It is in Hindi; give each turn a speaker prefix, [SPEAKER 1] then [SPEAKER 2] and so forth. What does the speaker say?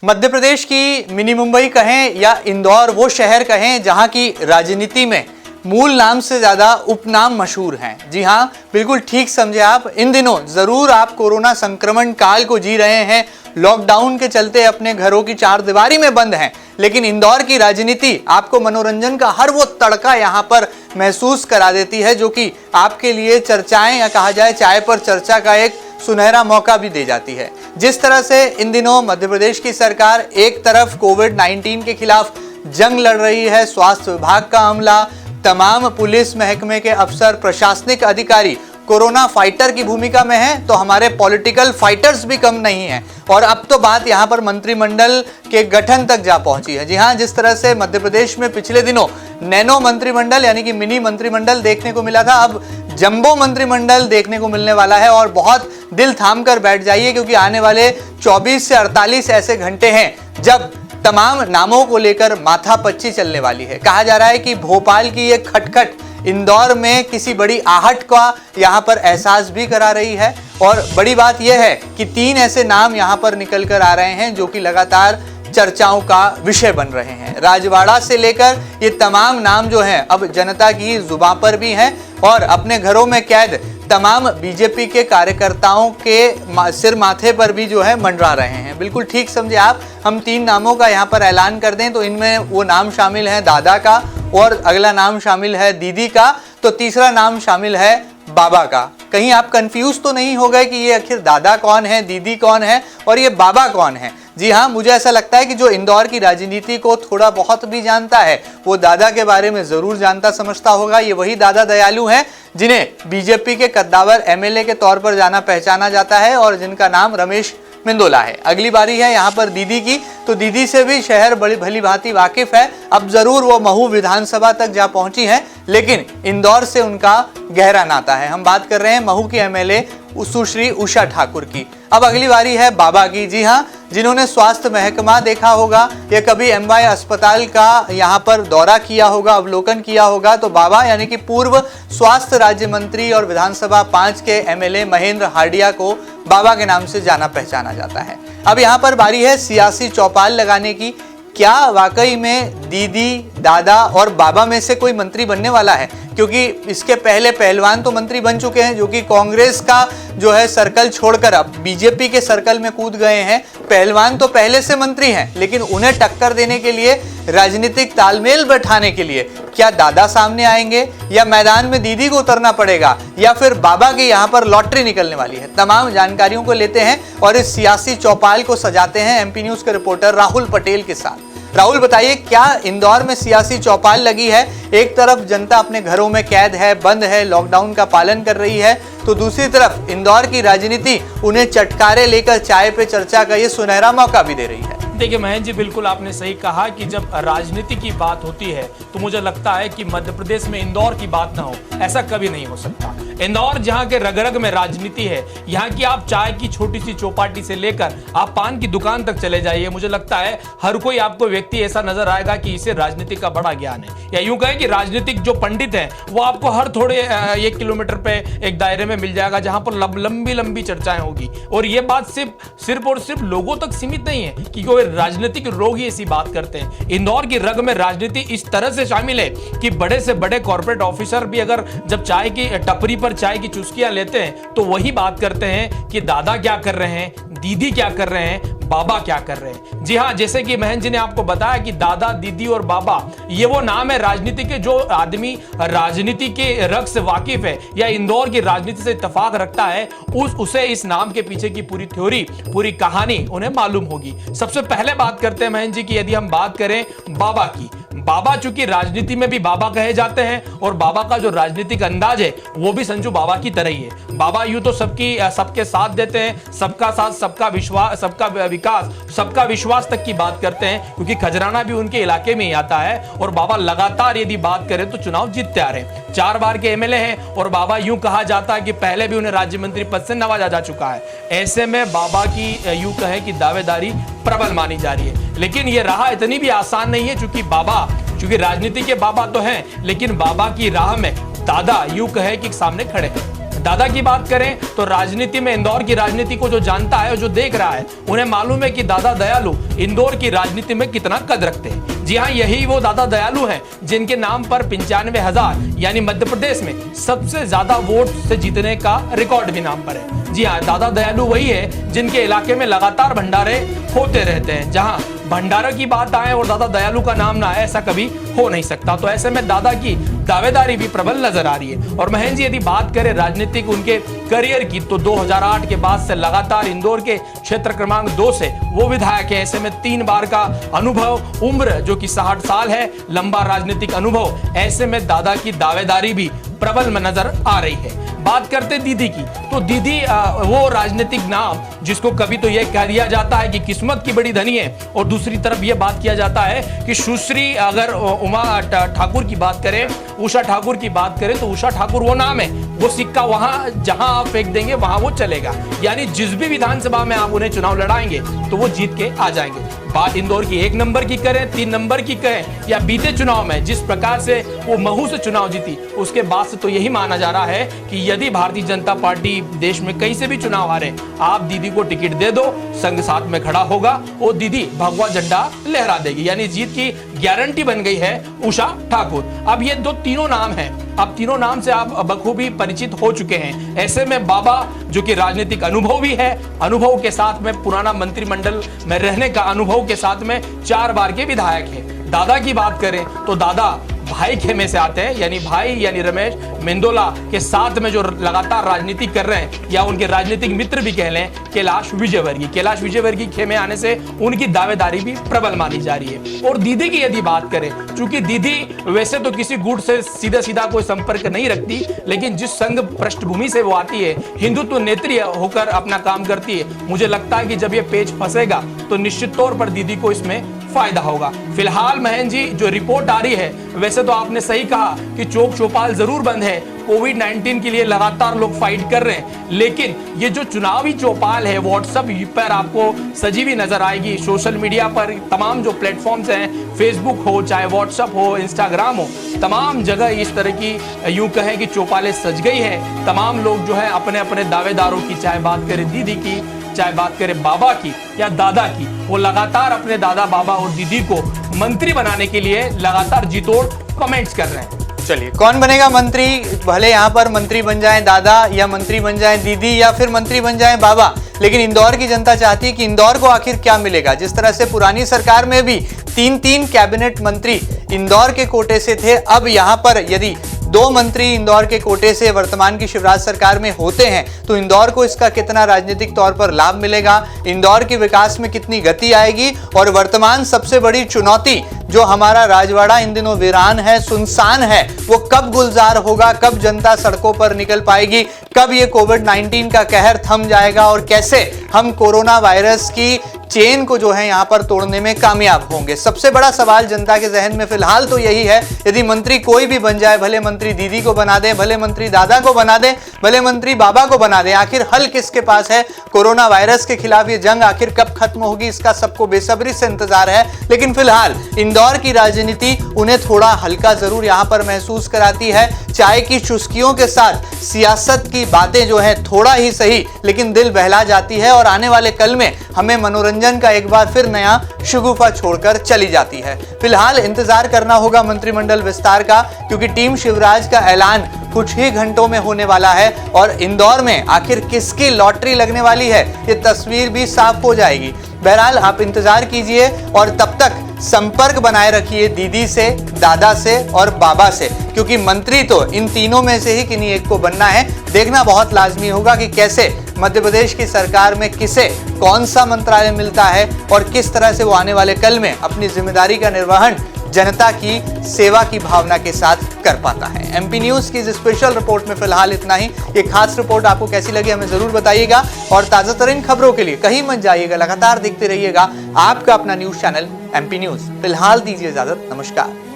[SPEAKER 1] मध्य प्रदेश की मिनी मुंबई कहें या इंदौर वो शहर कहें जहां की राजनीति में मूल नाम से ज्यादा उपनाम मशहूर हैं। जी हां, बिल्कुल ठीक समझे आप। इन दिनों जरूर आप कोरोना संक्रमण काल को जी रहे हैं, लॉकडाउन के चलते अपने घरों की चार दीवारी में बंद हैं, लेकिन इंदौर की राजनीति आपको मनोरंजन का हर वो तड़का यहाँ पर महसूस करा देती है जो कि आपके लिए चर्चाएं या कहा जाए चाय पर चर्चा का एक सुनहरा मौका भी दे जाती है। जिस तरह से इन दिनों मध्य प्रदेश की सरकार एक तरफ कोविड-19 के खिलाफ जंग लड़ रही है, स्वास्थ्य विभाग का अमला, तमाम पुलिस महकमे के अफसर, प्रशासनिक अधिकारी कोरोना फाइटर की भूमिका में है, तो हमारे पॉलिटिकल फाइटर्स भी कम नहीं हैं। और अब तो बात यहाँ पर मंत्रिमंडल के गठन तक जा पहुंची है। जी हाँ, जिस तरह से मध्य प्रदेश में पिछले दिनों नैनो मंत्रिमंडल यानी कि मिनी मंत्रिमंडल देखने को मिला था, अब जंबो मंत्रिमंडल देखने को मिलने वाला है। और बहुत दिल थाम कर बैठ जाइए, क्योंकि आने वाले 24 से 48 ऐसे घंटे हैं जब तमाम नामों को लेकर माथापच्ची चलने वाली है। कहा जा रहा है कि भोपाल की ये खटखट इंदौर में किसी बड़ी आहट का यहाँ पर एहसास भी करा रही है। और बड़ी बात यह है कि 3 ऐसे नाम यहाँ पर निकल कर आ रहे हैं जो कि लगातार चर्चाओं का विषय बन रहे हैं। राजवाड़ा से लेकर ये तमाम नाम जो हैं अब जनता की जुबान पर भी हैं और अपने घरों में कैद तमाम बीजेपी के कार्यकर्ताओं के सिर माथे पर भी जो है मंडरा रहे हैं। बिल्कुल ठीक समझे आप। हम 3 नामों का यहाँ पर ऐलान कर दें तो इनमें वो नाम शामिल है दादा का, और अगला नाम शामिल है दीदी का, तो तीसरा नाम शामिल है बाबा का। कहीं आप कंफ्यूज तो नहीं हो गए कि ये आखिर दादा कौन है, दीदी कौन है और ये बाबा कौन है? जी हाँ, मुझे ऐसा लगता है कि जो इंदौर की राजनीति को थोड़ा बहुत भी जानता है वो दादा के बारे में जरूर जानता समझता होगा। ये वही दादा दयालु हैं जिन्हें बीजेपी के कद्दावर एमएलए के तौर पर जाना पहचाना जाता है और जिनका नाम रमेश मिंदोला है। अगली बारी है यहाँ पर दीदी की, तो दीदी से भी शहर बड़ी भली भांति वाकिफ है। अब जरूर वो महू विधानसभा तक जा पहुंची है, लेकिन इंदौर से उनका गहरा नाता है। हम बात कर रहे हैं महू की एमएलए सुश्री उषा ठाकुर की। अब अगली बारी है बाबा की। जी हाँ, जिन्होंने स्वास्थ्य महकमा देखा होगा या कभी एमवाय अस्पताल का यहाँ पर दौरा किया होगा, अवलोकन किया होगा, तो बाबा यानी कि पूर्व स्वास्थ्य राज्य मंत्री और विधानसभा 5 के एमएलए महेंद्र हार्डिया को बाबा के नाम से जाना पहचाना जाता है। अब यहाँ पर बारी है सियासी चौपाल लगाने की। क्या वाकई में दीदी, दादा और बाबा में से कोई मंत्री बनने वाला है? क्योंकि इसके पहले पहलवान तो मंत्री बन चुके हैं जो कि कांग्रेस का जो है सर्कल छोड़कर अब बीजेपी के सर्कल में कूद गए हैं। पहलवान तो पहले से मंत्री हैं, लेकिन उन्हें टक्कर देने के लिए, राजनीतिक तालमेल बैठाने के लिए क्या दादा सामने आएंगे या मैदान में दीदी को उतरना पड़ेगा या फिर बाबा की यहाँ पर लॉटरी निकलने वाली है? तमाम जानकारियों को लेते हैं और इस सियासी चौपाल को सजाते हैं एमपी न्यूज के रिपोर्टर राहुल पटेल के साथ। राहुल, बताइए, क्या इंदौर में सियासी चौपाल लगी है? एक तरफ जनता अपने घरों में कैद है, बंद है, लॉकडाउन का पालन कर रही है, तो दूसरी तरफ इंदौर की राजनीति उन्हें चटकारे लेकर चाय पे चर्चा का ये सुनहरा मौका भी दे रही है।
[SPEAKER 2] देखिए महेंद्र जी, बिल्कुल आपने सही कहा कि जब राजनीति की बात होती है तो मुझे लगता है कि मध्य प्रदेश में इंदौर की बात ना हो, ऐसा कभी नहीं हो सकता। इंदौर जहां के रग रग में राजनीति है, यहाँ की आप चाय की छोटी सी चौपाटी से लेकर आप पान की दुकान तक चले जाइए, मुझे लगता है हर कोई आपको व्यक्ति ऐसा नजर आएगा कि इसे राजनीति का बड़ा ज्ञान है, या यूं कहें कि राजनीतिक जो पंडित हैं वो आपको हर थोड़े 1 किलोमीटर पे एक दायरे में मिल जाएगा जहां पर लंबी लंबी चर्चाएं होगी। और ये बात सिर्फ और सिर्फ लोगों तक सीमित नहीं है कि कोई राजनीतिक लोग ही ऐसी बात करते हैं। इंदौर की रग में राजनीति इस तरह से शामिल है कि बड़े से बड़े कॉर्पोरेट ऑफिसर भी अगर जब चाय की टपरी पर चाय की चुस्कियां लेते हैं तो वही बात करते हैं कि दादा क्या कर रहे हैं, दीदी क्या कर रहे हैं, बाबा क्या कर रहे हैं। जी हाँ, जैसे कि महेंद्र जी ने आपको बताया कि दादा, दीदी और बाबा ये वो नाम है राजनीति के। जो आदमी राजनीति के रग से वाकिफ है या इंदौर की राजनीति से इत्तेफाक रखता है, उसे इस नाम के पीछे की पूरी थ्योरी, पूरी कहानी उन्हें मालूम होगी। सबसे पहले बात करते हैं महेंद्र जी की, यदि हम बात करें बाबा की। बाबा चूंकि राजनीति में भी बाबा कहे जाते हैं और बाबा का जो राजनीतिक अंदाज है वो भी संजू बाबा की तरह ही है। बाबा यूं तो सबके साथ देते हैं, सबका साथ, सबका विश्वास, सबका विकास, सबका विश्वास तक की बात करते हैं, क्योंकि खजराना भी उनके इलाके में ही आता है। और बाबा लगातार यदि बात करें तो चुनाव जीतते आ रहे हैं, 4 बार के एमएलए हैं और बाबा यूं कहा जाता है कि पहले भी उन्हें राज्य मंत्री पद से नवाजा जा चुका है। ऐसे में बाबा की यूं कहे कि दावेदारी प्रबल मानी जा रही है। लेकिन यह राह इतनी भी आसान नहीं है, चूंकि राजनीति के बाबा तो हैं, लेकिन बाबा की राह में दादा यूं कहे कि सामने खड़े हैं। दादा की बात करें तो राजनीति में, इंदौर की राजनीति को जो जानता है, जो देख रहा है, उन्हें मालूम है कि दादा दयालु इंदौर की राजनीति में कितना कद रखते हैं। जी हाँ, यही वो दादा दयालु हैं जिनके नाम पर 95,000 यानी मध्य प्रदेश में सबसे ज्यादा वोट से जीतने का रिकॉर्ड भी नाम पर है। जी हाँ, दादा दयालु वही है जिनके इलाके में लगातार भंडारे होते रहते हैं। जहां भंडारा की बात आए और दादा दयालु का नाम ना आए, ऐसा कभी हो नहीं सकता। तो ऐसे में दादा की दावेदारी भी प्रबल नजर आ रही है। और महेंद्र जी, यदि बात करें राजनीतिक उनके करियर की, तो 2008 के बाद से लगातार इंदौर के क्षेत्र क्रमांक 2 से वो विधायक है। ऐसे में 3 बार का अनुभव, उम्र जो कि 60 साल है, लंबा राजनीतिक अनुभव, ऐसे में दादा की दावेदारी भी प्रबल में नजर आ रही है। बात करते दीदी की, तो दीदी वो राजनीतिक नाम जिसको कभी तो यह कह दिया जाता है कि किस्मत की बड़ी धनी है, और दूसरी तरफ यह बात किया जाता है कि सुश्री, अगर उमा ठाकुर की बात करें, उषा ठाकुर की बात करें, तो उषा ठाकुर वो नाम है, वो सिक्का वहां जहां आप फेंक देंगे वहां वो चलेगा। यानी जिस भी विधानसभा में आप उन्हें चुनाव लड़ाएंगे तो वो जीत के आ जाएंगे। बात इंदौर की 1 नंबर की करें, 3 नंबर की करें, या बीते चुनाव में जिस प्रकार से वो महू से चुनाव जीती, उसके बाद से तो यही माना जा रहा है कि यदि भारतीय जनता पार्टी देश में कहीं से भी चुनाव हारे, आप दीदी को टिकट दे दो, संघ साथ में खड़ा होगा और दीदी भगवा झंडा लहरा देगी। यानी जीत की गारंटी बन गई है उषा ठाकुर। अब ये तीनों नाम हैं, अब तीनों नाम से आप बखूबी परिचित हो चुके हैं। ऐसे में बाबा, जो कि राजनीतिक अनुभव भी है, अनुभव के साथ में पुराना मंत्रिमंडल में रहने का अनुभव के साथ में 4 बार के विधायक है। दादा की बात करें तो दादा भाई खेमे से आते हैं, यानी भाई यानी रमेश मेंदोला के साथ में जो लगातार राजनीति कर रहे हैं, या उनके राजनीतिक मित्र भी कह लें, कैलाश विजयवर्गीय। कैलाश विजयवर्गीय खेमे आने से उनकी दावेदारी भी प्रबल मानी जा रही है। और दीदी की यदि बात करें, चूंकि दीदी वैसे तो किसी गुट से सीधा सीधा कोई संपर्क नहीं रखती, लेकिन जिस संघ पृष्ठभूमि से वो आती है, हिंदुत्व नेत्री होकर अपना काम करती है, मुझे लगता है कि जब ये पेच फंसेगा तो निश्चित तौर पर दीदी को इसमें फायदा होगा। फिलहाल महेंद्र जी, जो रिपोर्ट आ रही है, वैसे तो आपने सही कहा कि चौक चौपाल जरूर बंद है, कोविड-19 के लिए लगातार लोग फाइट कर रहे हैं, लेकिन ये जो चुनावी चौपाल है व्हाट्सएप पर आपको सजी हुई नजर आएगी। सोशल मीडिया पर तमाम जो प्लेटफॉर्म्स हैं, फेसबुक हो, चाहे व्हाट्सएप हो, इंस्टाग्राम हो, तमाम जगह इस तरह की यूं कहें कि चौपालें सज गई है। तमाम लोग जो है अपने अपने दावेदारों की, चाहे बात करें दीदी की, चाहे बात करें बाबा की या दादा की, वो लगातार अपने दादा, बाबा और दीदी को मंत्री बनाने के लिए लगातार जी तोड़ कमेंट्स कर रहे हैं।
[SPEAKER 1] चलिए, कौन बनेगा मंत्री? भले यहाँ पर मंत्री बन जाए दादा, या मंत्री बन जाए दीदी, या फिर मंत्री बन जाए बाबा, लेकिन इंदौर की जनता चाहती है कि इंदौर को आखिर क्या मिलेगा। जिस तरह से पुरानी सरकार में भी 3-3 कैबिनेट मंत्री इंदौर के कोटे से थे, अब यहाँ पर यदि 2 मंत्री इंदौर के कोटे से वर्तमान की शिवराज सरकार में होते हैं, तो इंदौर को इसका कितना राजनीतिक तौर पर लाभ मिलेगा, इंदौर के विकास में कितनी गति आएगी, और वर्तमान सबसे बड़ी चुनौती जो हमारा राजवाड़ा इन दिनों वीरान है, सुनसान है, वो कब गुलजार होगा, कब जनता सड़कों पर निकल पाएगी, कब ये कोविड-19 का कहर थम जाएगा, और कैसे हम कोरोना वायरस की चेन को जो है यहाँ पर तोड़ने में कामयाब होंगे। सबसे बड़ा सवाल जनता के जहन में फिलहाल तो यही है। यदि मंत्री कोई भी बन जाए, भले मंत्री दीदी को बना दे, भले मंत्री दादा को बना दे, भले मंत्री बाबा को बना दे, आखिर हल किसके पास है? कोरोना वायरस के खिलाफ ये जंग आखिर कब खत्म होगी, इसका सबको बेसब्री से इंतजार है। लेकिन फिलहाल इंदौर की राजनीति उन्हें थोड़ा हल्का जरूर यहाँ पर महसूस कराती है। चाय की चुस्कियों के साथ सियासत की बातें जो है थोड़ा ही सही, लेकिन दिल बहला जाती है, और आने वाले कल में हमें मनोरंजन का एक बार फिर नया शगुफा छोड़कर चली जाती है। फिलहाल इंतजार करना होगा मंत्रिमंडल विस्तार का, क्योंकि टीम शिवराज का ऐलान कुछ ही घंटों में होने वाला है, और इंदौर में आखिर किसकी लॉटरी लगने वाली है, ये तस्वीर भी साफ हो जाएगी। बहरहाल आप इंतजार कीजिए, और तब तक संपर्क बनाए रखिए दीदी से, दादा से और बाबा से, क्योंकि मंत्री तो इन तीनों में से ही किन्हीं एक को बनना है। देखना बहुत लाजमी होगा कि कैसे मध्य प्रदेश की सरकार में किसे कौन सा मंत्रालय मिलता है, और किस तरह से वो आने वाले कल में अपनी जिम्मेदारी का निर्वहन जनता की सेवा की भावना के साथ कर पाता है। एमपी न्यूज़ की इस स्पेशल रिपोर्ट में फिलहाल इतना ही। ये खास रिपोर्ट आपको कैसी लगी हमें जरूर बताइएगा, और ताज़ा तरीन खबरों के लिए कहीं मत जाइएगा, लगातार देखते रहिएगा आपका अपना न्यूज़ चैनल एमपी न्यूज़। फिलहाल दीजिए इजाजत, नमस्कार।